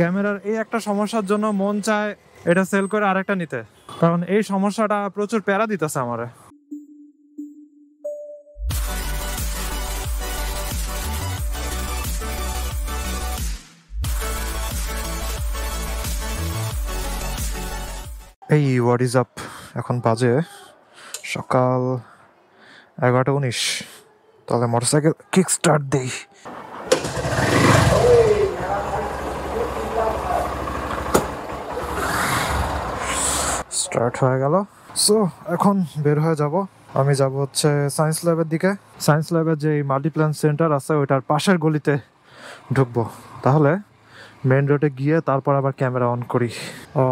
ক্যামেরার এই একটা সমস্যার জন্য মন চায় এটা সেল করে আরেকটা নিতে, কারণ এই সমস্যাটা প্রচুর প্যারা দিতেছে আমারে। এই হোয়াট ইজ আপ, এখন বাজে সকাল 11:19। তাহলে মোটরসাইকেল কিক স্টার্ট দেই। স্টার্ট হয়ে গেল। সো এখন বের হয়ে যাব। আমি যাব হচ্ছে সায়েন্স ল্যাবের দিকে। সায়েন্স ল্যাবের যে মাল্টিপ্ল্যান সেন্টার আছে ওইটার পাশের গলিতে ঢুকবো, তাহলে মেইন রোডে গিয়ে তারপর আবার ক্যামেরা অন করি।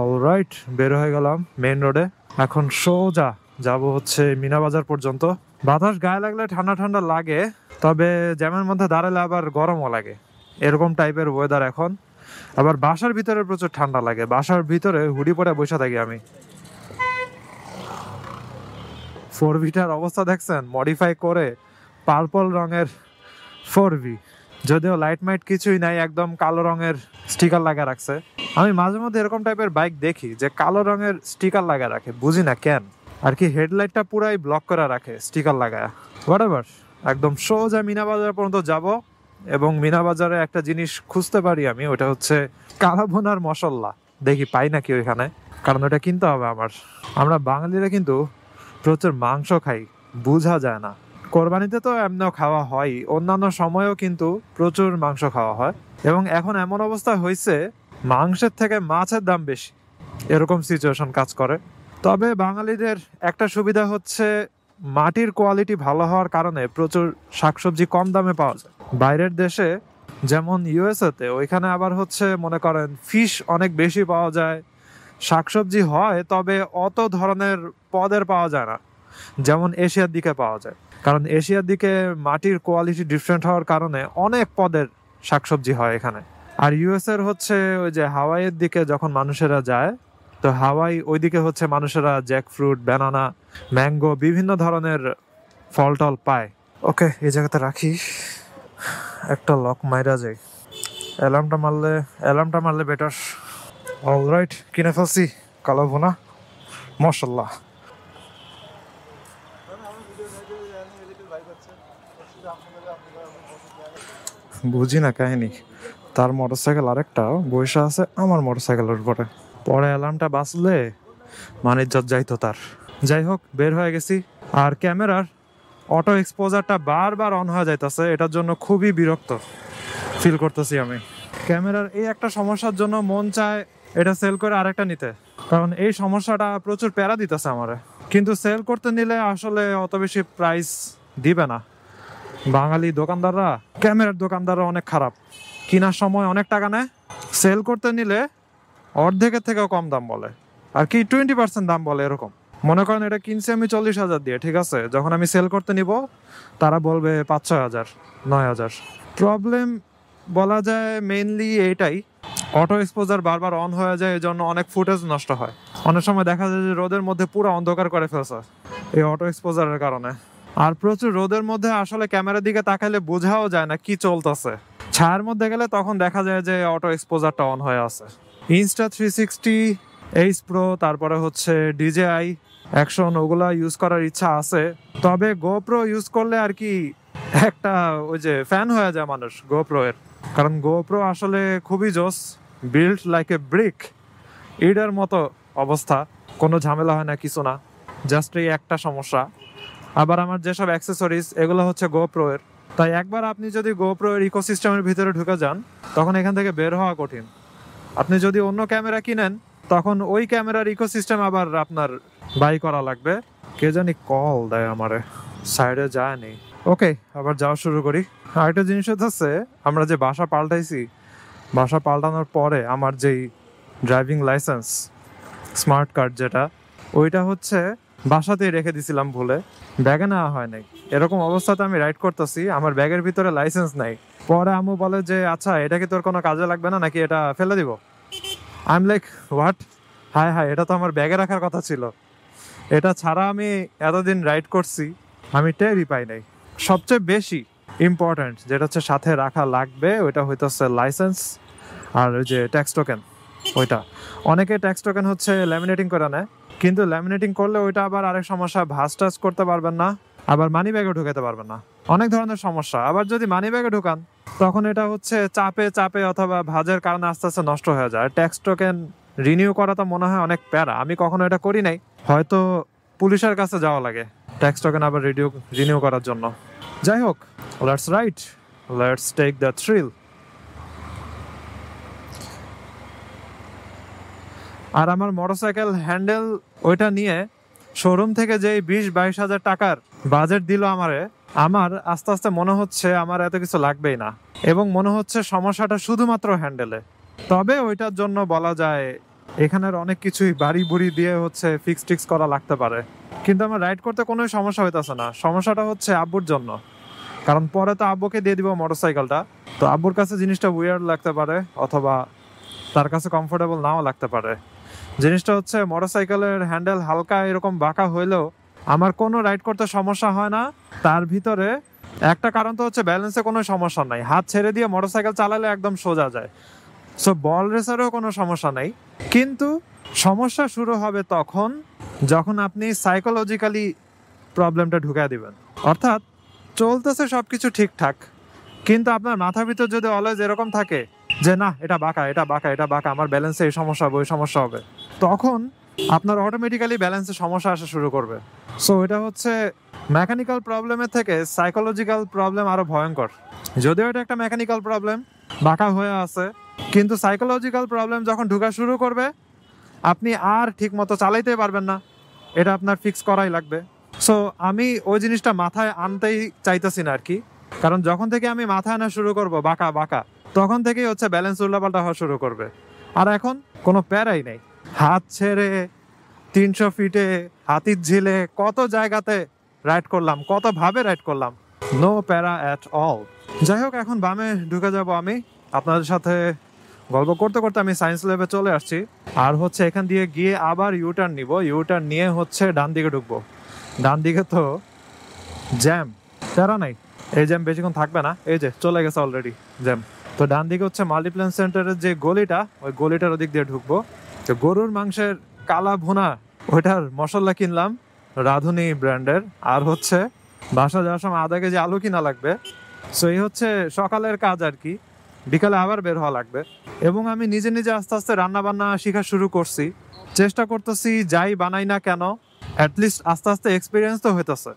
অলরাইট, বের হয়ে গেলাম মেইন রোডে। এখন সোজা যাব হচ্ছে মিনা বাজার পর্যন্ত। বাতাস গায়ে লাগলে ঠান্ডা ঠান্ডা লাগে, তবে জ্যামের মধ্যে দাঁড়ালে আবার গরমও লাগে, এরকম টাইপের ওয়েদার এখন। আবার বাসার ভিতরে প্রচুর ঠান্ডা লাগে, বাসার ভিতরে হুডি পরে বসে থাকি আমি। 4ভিটার অবস্থা দেখছেন, মডিফাই করে পার্পল রঙের 4V, যদিও লাইট মাইট কিছুই নাই, একদম কালো রঙের স্টিকার লাগা রাখছে। আমি মাঝে মধ্যে এরকম টাইপের বাইক দেখি যে কালো রঙের স্টিকার লাগা রাখে, বুঝি না কেন আর কি। হেডলাইটটা পুরাই ব্লক করে রাখে স্টিকার লাগায়। হোয়াটএভার, একদম সোজা মিনা বাজার পর্যন্ত যাব এবং মিনা বাজারে একটা জিনিস খুঁজতে পারি আমি, ওটা হচ্ছে কালাভুনার মশলা। দেখি পাই নাকি ওইখানে, কারণ ওটা কিনতে হবে আমার। আমরা বাঙালিরা কিন্তু প্রচুর মাংস খাই, বোঝা যায় না। কোরবানিতে তো এমনিও খাওয়া হয়, অন্যান্য সময়েও কিন্তু প্রচুর মাংস খাওয়া হয়। এবং এখন এমন অবস্থা হয়েছে মাংসের থেকে মাছের দাম বেশি, এরকম সিচুয়েশন কাজ করে। তবে বাঙালিদের একটা সুবিধা হচ্ছে মাটির কোয়ালিটি ভালো হওয়ার কারণে প্রচুর শাকসবজি কম দামে পাওয়া যায়। বাইরের দেশে যেমন ইউএসএতে, ওইখানে আবার হচ্ছে মনে করেন ফিশ অনেক বেশি পাওয়া যায়, শাকসবজি হয় তবে অত ধরনের পদের পাওয়া যায় না যেমন এশিয়ার দিকে পাওয়া যায়। কারণ এশিয়ার দিকে মাটির কোয়ালিটি ডিফারেন্ট হওয়ার কারণে অনেক পদের শাকসবজি হয় এখানে। আর ইউএসএর হচ্ছে ওই যে হাওয়াইয়ের দিকে যখন মানুষেরা যায়, তো হাওয়াই ওইদিকে হচ্ছে মানুষেরা জ্যাকফ্রুট, ব্যানানা, ম্যাঙ্গো বিভিন্ন ধরনের ফল টল পায়। ওকে, এই জায়গাতে রাখি, একটা লক মাইরা যায়। অ্যালার্মটা মারলে বেটার। অলরাইট, কিনে ফেলছি কালাভুনা মশলা। বুঝি না কাহিনী, তার মোটরসাইকেল আরেকটা বৈশা আছে আমার মোটরসাইকেলের উপরে, পরে অ্যালার্মটা বাঁচলে মানে ইজ্জত যাইতো তার। যাই হোক, বের হয়ে গেছি। আর ক্যামেরার অটো এক্সপোজারটা বারবার অন হয়ে যাইতেছে, এটার জন্য খুবই বিরক্ত ফিল করতেছি আমি। ক্যামেরার এই একটা সমস্যার জন্য মন চায় এটা সেল করে আরেকটা নিতে, কারণ এই সমস্যাটা প্রচুর প্যারা দিতেছে আমারে। কিন্তু সেল করতে নিলে আসলে অত বেশি প্রাইস দিবে না। বাঙালি দোকানদাররা, ক্যামেরার দোকানদাররা অনেক খারাপ, কেনার সময় অনেক টাকা নেয়, সেল করতে নিলে অর্ধেকের থেকেও কম দাম বলে, আর কি 20% দাম বলে এরকম। মনে করেন এটা কিনছি আমি 40,000 দিয়ে, ঠিক আছে, যখন আমি সেল করতে নিব তারা বলবে 5-6,000, 9,000। প্রবলেম বলা যায় মেইনলি এইটাই, অটো এক্সপোজার বারবার অন হয়ে যায়, এই জন্য অনেক ফুটেজ নষ্ট হয়। অনেক সময় দেখা যায় যে রোদের মধ্যে পুরো অন্ধকার করে ফেলছে এই অটো এক্সপোজারের কারণে। আর প্রচুর রোদের মধ্যে আসলে ক্যামেরার দিকে তাকাইলে বোঝাও যায় না কি চলতেছে। ছায়ার মধ্যে গেলে তখন দেখা যায় যে অটো এক্সপোজারটা অন হয়ে আছে। Insta360, Ace Pro, তারপরে হচ্ছে DJI Action, ওগুলা ইউজ করার ইচ্ছা আছে। তবে GoPro ইউজ করলে আর কি একটা ওই যে ফ্যান হয়ে যায় মানুষ GoPro এর, কারণ GoPro আসলে খুবই জোস, বিল্ড লাইক এ ব্রিক, ইডের মতো অবস্থা, কোনো ঝামেলা হয় না, কিছু না, জাস্ট এই একটা সমস্যা। আবার আমার যেসব অ্যাক্সেসরিজ এগুলো হচ্ছে GoPro এর, তাই একবার আপনি যদি GoPro এর ইকোসিস্টেমের ভিতরে ঢুকে যান তখন এখান থেকে বের হওয়া কঠিন। আপনি যদি অন্য ক্যামেরা কিনেন তখন ওই ক্যামেরার ইকোসিস্টেম আবার আপনার বাই করা লাগবে। কে জানি কল দেয় আমারে, সাইডে যায়নি। ওকে, আবার যাওয়া শুরু করি। আরেকটা জিনিস হচ্ছে, আমরা যে বাসা পাল্টাইছি, বাসা পাল্টানোর পরে আমার যেই ড্রাইভিং লাইসেন্স স্মার্ট কার্ড যেটা, ওইটা হচ্ছে বাসাতেই রেখে দিছিলাম ভুলে, ব্যাগে নেওয়া হয় নাই। এরকম অবস্থাতে আমি রাইড করতেছি, আমার ব্যাগের ভিতরে লাইসেন্স নাই। পরে আম্মু বলে যে আচ্ছা এটা কি তোর কোনো কাজে লাগবে না নাকি, এটা ফেলে দিব। আই এম লাইক হোয়াট, হায় হায়, এটা তো আমার ব্যাগে রাখার কথা ছিল। এটা ছাড়া আমি এতদিন রাইড করছি, আমি টেরই পাই নাই। সবচেয়ে বেশি ইম্পর্ট্যান্ট যেটা হচ্ছে সাথে রাখা লাগবে ওইটা হইতেছে লাইসেন্স আর ওই যে ট্যাক্স টোকেন, ওইটা অনেকে ট্যাক্স টোকেন হচ্ছে ল্যামিনেটিং করে নেয়, কিন্তু ল্যামিনেটিং করলে ওইটা আবার আরেক সমস্যা, ভাঁজ টাজ করতে পারবেন না, আবার মানি ব্যাগে ঢুকাতে পারবেন না, অনেক ধরনের সমস্যা। আবার যদি মানি ব্যাগে ঢুকান তখন এটা হচ্ছে চাপে চাপে অথবা ভাঁজের কারণে আস্তে আস্তে নষ্ট হয়ে যায়। ট্যাক্স টোকেন রিনিউ করা তো মনে হয় অনেক প্যারা, আমি কখনো এটা করি নাই, হয়তো পুলিশের কাছে যাওয়া লাগে ট্যাক্স টোকেন আবার রিনিউ করার জন্য। যাই হোক, let's write, let's take the thrill. আর আমার মোটরসাইকেল হ্যান্ডেল ওইটা নিয়ে শোরুম থেকে যেই 20-22 হাজার টাকার বাজেট দিল আমারে, আমার আস্তে আস্তে মনে হচ্ছে আমার এত কিছু লাগবেই না, এবং মনে হচ্ছে সমস্যাটা শুধুমাত্র হ্যান্ডেলে। তবে ওইটার জন্য বলা যায় এখানের অনেক কিছুই বাড়ি বুড়ি দিয়ে হচ্ছে ফিক্স টিক্স করা লাগতে পারে, কিন্তু আমার রাইড করতে কোনো সমস্যা হইতেছে না। সমস্যাটা হচ্ছে আব্বুর জন্য, কারণ পরে তো আব্বুকে দিয়ে দিব মোটরসাইকেলটা, তো আব্বুর কাছে জিনিসটা উইয়ার্ড লাগতে পারে অথবা তার কাছে কমফোর্টেবল নাও লাগতে পারে। জিনিসটা হচ্ছে মোটরসাইকেলের হ্যান্ডেল হালকা এরকম বাঁকা হইলেও আমার কোনো রাইড করতে সমস্যা হয় না। তার ভিতরে একটা কারণ তো হচ্ছে ব্যালেন্সে কোনো সমস্যা নাই, হাত ছেড়ে দিয়ে মোটরসাইকেল চালালে একদম সোজা যায়। সো বল রেসারেও কোনো সমস্যা নেই, কিন্তু সমস্যা শুরু হবে তখন যখন আপনি সাইকোলজিক্যালি প্রবলেমটা ঢুকায় দিবেন। অর্থাৎ চলতেছে সবকিছু ঠিকঠাক, কিন্তু আপনার মাথার ভিতর যদি অলওয়েজ এরকম থাকে যে না এটা বাঁকা, এটা বাঁকা, এটা বাঁকা, আমার ব্যালেন্সে এই সমস্যা হবে, ওই সমস্যা হবে, তখন আপনার অটোমেটিক্যালি ব্যালেন্সে সমস্যা আসা শুরু করবে। সো এটা হচ্ছে মেকানিক্যাল প্রবলেমের থেকে সাইকোলজিক্যাল প্রবলেম আরো ভয়ঙ্কর। যদিও এটা একটা মেকানিক্যাল প্রবলেম, বাঁকা হয়ে আছে, কিন্তু সাইকোলজিক্যাল প্রবলেম যখন ঢোকা শুরু করবে আপনি আর ঠিক মতো চালাইতে পারবেন না, এটা আপনার ফিক্স করাই লাগবে। সো আমি ওই জিনিসটা মাথায় আনতেই চাইতেছি না আর কি, কারণ যখন থেকে আমি মাথায় আনা শুরু করব বাঁকা বাঁকা, তখন থেকেই হচ্ছে ব্যালেন্স উল্টাপাল্টা হওয়া শুরু করবে। আর এখন কোনো প্যারাই নেই, হাত ছেড়ে 300 ফিটে হাতির ঝিলে কত জায়গাতে রাইড করলাম, কত ভাবে রাইড করলাম, নো প্যারা অ্যাট অল। যাই হোক, এখন বামে ঢুকে যাব আমি। আপনাদের সাথে গল্প করতে করতে আমি সায়েন্স ল্যাবে চলে আসছি, আর হচ্ছে এখান দিয়ে গিয়ে আবার ইউটার্ন নিব, ইউটার্ন নিয়ে হচ্ছে ডান দিকে ঢুকবো। ডান দিকে তো জ্যাম, প্যারা নাই, এই জ্যাম বেশিক্ষণ থাকবে না, এই যে চলে গেছে অলরেডি জ্যাম। তো ডান দিকে হচ্ছে মাল্টিপ্ল্যান সেন্টারের যে গলিটা, ওই গলিটার ওদিক দিয়ে ঢুকবো। তো গরুর মাংসের কালা ভুনা, ওইটার মশলা কিনলাম রাঁধুনি ব্র্যান্ডের, আর হচ্ছে বাসা যাওয়ার সময় আধা কেজি আলু কিনা লাগবে। সো এই হচ্ছে সকালের কাজ আর কি, বিকালে আবার বের হওয়া লাগবে। এবং আমি নিজে নিজে আস্তে আস্তে রান্না বান্না শেখা শুরু করছি, চেষ্টা করতেছি যাই বানাই না কেন অ্যাটলিস্ট আস্তে আস্তে এক্সপিরিয়েন্স তো হইতেছে,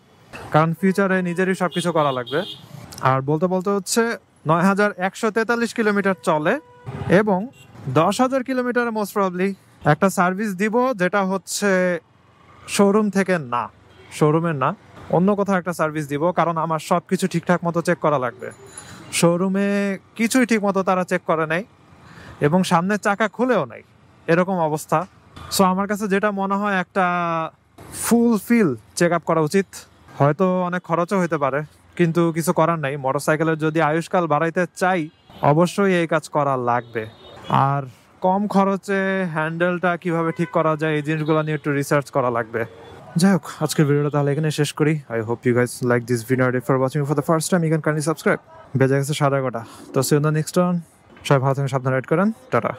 কারণ ফিউচারে নিজেরই সবকিছু করা লাগবে। আর বলতে বলতে হচ্ছে 9143 কিলোমিটার চলে, এবং 10,000 কিলোমিটার মোস্ট প্রবলি একটা সার্ভিস দিব, যেটা হচ্ছে শোরুম থেকে না, শোরুমের না, অন্য কোথাও একটা সার্ভিস দিব, কারণ আমার সব কিছু ঠিকঠাক মতো চেক করা লাগবে। শোরুমে কিছুই ঠিক মতো তারা চেক করে নাই, এবং সামনের চাকা খুলেও নাই, এরকম অবস্থা। সো আমার কাছে যেটা মনে হয় একটা ফুল ফিল চেক আপ করা উচিত। হয়তো অনেক খরচও হতে পারে, কিন্তু কিছু করার নাই, মোটরসাইকেলের যদি আয়ুষ্কাল বাড়াইতে চাই অবশ্যই এই কাজ করা লাগবে। আর কম খরচে হ্যান্ডেলটা কিভাবে ঠিক করা যায় এই জিনিসগুলো নিয়ে একটু রিসার্চ করা লাগবে। যাই হোক, আজকের ভিডিওটা তাহলে এখানে শেষ করি। I hope you guys like this video. For watching for the first time you can kindly subscribe. বেজে গেছে 11:30। তো see you in the next one. সবাই ভালো থাকেন, সাবধানে রাইড করেন, টাটা।